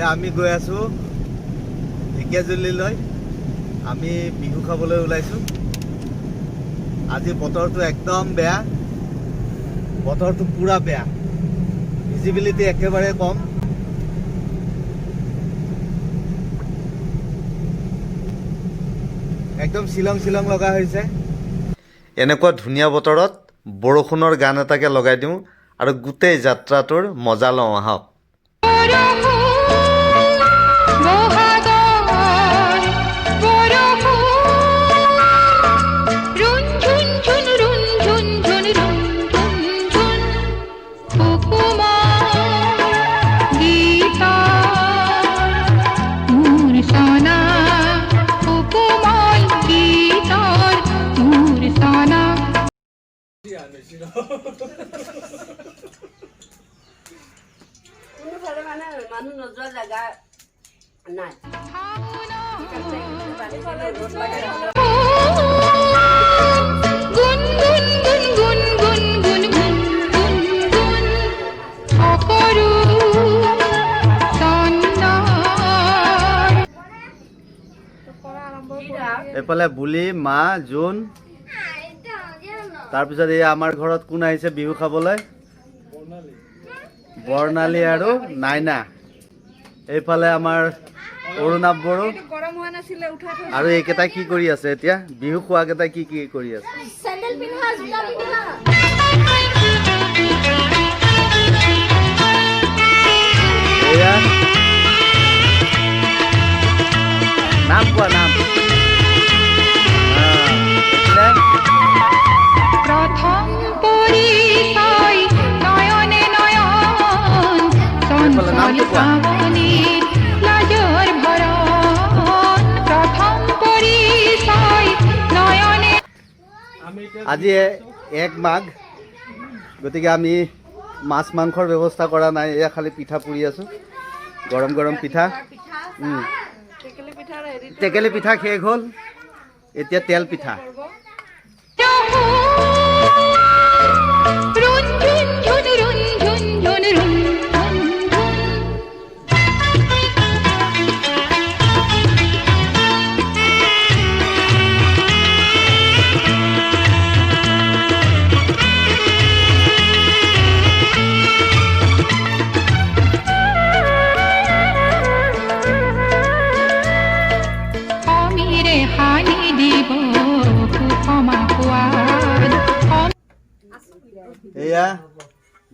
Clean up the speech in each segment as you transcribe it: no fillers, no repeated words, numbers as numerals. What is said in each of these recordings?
আমি গৈ আছো ঢেকিয়াজুলিলৈ। আমি বিহু খাবলৈ ওলাইছো। আজি বতৰটো একদম বেয়া, বতৰটো পুৰা বেয়া, ভিজিবিলিটি একেবাৰে কম। একদম শ্বিলং শ্বিলং লগা হৈছে। এনেকুৱা ধুনীয়া বতৰত বৰষুণৰ গান এটাকে লগাই দিওঁ আৰু গোটেই যাত্ৰাটোৰ মজা লওঁ আহক। মানুহ নোযোৱা জাগা নাই। এফালে বুলি মা জোন, তাৰপিছত এই আমাৰ ঘৰত কোন আহিছে বিহু খাবলৈ? বৰ্ণালী আৰু নাইনা। এইফালে আমাৰ অৰুণাভ বড়ো আৰু এইকেইটাই কি কৰি আছে এতিয়া? বিহু খোৱাকেইটাই কি কি কৰি আছে? এয়া নাম কোৱা, নাম নামটো কোৱা। আজি 1 মাঘ, গতিকে আমি মাছ মাংসৰ ব্যৱস্থা কৰা নাই। এয়া খালি পিঠা পুৰি আছো, গৰম গৰম পিঠা। টেকেলি পিঠা শেষ হ'ল, এতিয়া তেল পিঠা। এয়া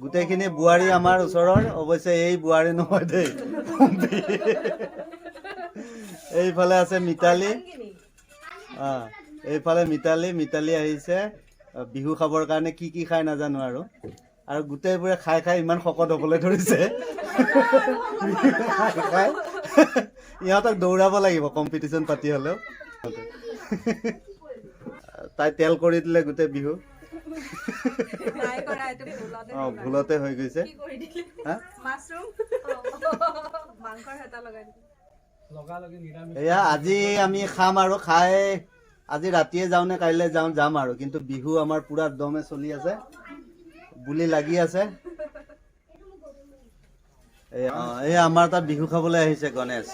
গোটেইখিনি বোৱাৰী আমাৰ ওচৰৰ, অৱশ্যে এই বোৱাৰী নহয় দেই। এইফালে আছে মিতালী, এইফালে মিতালী আহিছে বিহু খাবৰ কাৰণে। কি কি খাই নাজানো আৰু গোটেইবোৰে খাই খাই ইমান শকত হ'বলৈ ধৰিছে। ইহঁতক দৌৰাব লাগিব কম্পিটিশ্যন পাতি হ'লেও। তাই তেল কৰি দিলে গোটেই বিহু। ভুলতে হৈ গৈছে। এয়া আজি আমি খাম আৰু খাই আজি ৰাতিয়ে যাওঁ নে কাইলৈ যাম আৰু। কিন্তু বিহু আমাৰ পুৰা দমে চলি আছে, বুলি লাগি আছে। এয়া আমাৰ তাত বিহু খাবলৈ আহিছে গণেশ।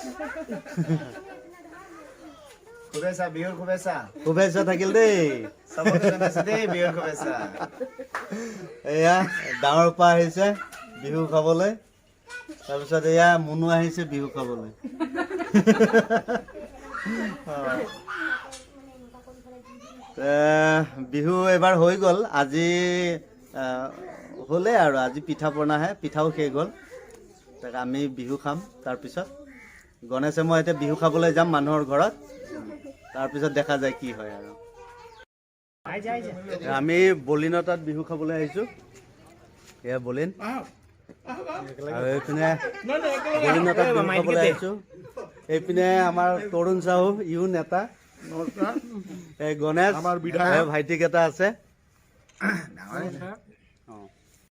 শুভেচ্ছা, বিহুৰ শুভেচ্ছা। শুভেচ্ছা থাকিল দেই, বিহুৰ শুভেচ্ছা। এয়া ডাঙৰ পৰা আহিছে বিহু খাবলৈ, তাৰপিছত এয়া মুনু আহিছে বিহু খাবলৈ। বিহু এবাৰ হৈ গ'ল, আজি হ'লে আৰু আজি পিঠা পনাহে, পিঠাও শেষ হ'ল। তাক আমি বিহু খাম। তাৰপিছত গণেশে মই এতিয়া বিহু খাবলৈ যাম মানুহৰ ঘৰত, তাৰপিছত দেখা যায় কি হয় আৰু। আমি বলিনৰ তাত বিহু খাবলৈ আহিছোঁ। এয়া বলিন, আৰু এইপিনে বলিনৰ তাত বিহু খাবলৈ আহিছোঁ। এইপিনে আমাৰ তৰুণ চাহু, ইউ নেতা। এই গণেশ, আমাৰ ভাইটিক এটা আছে।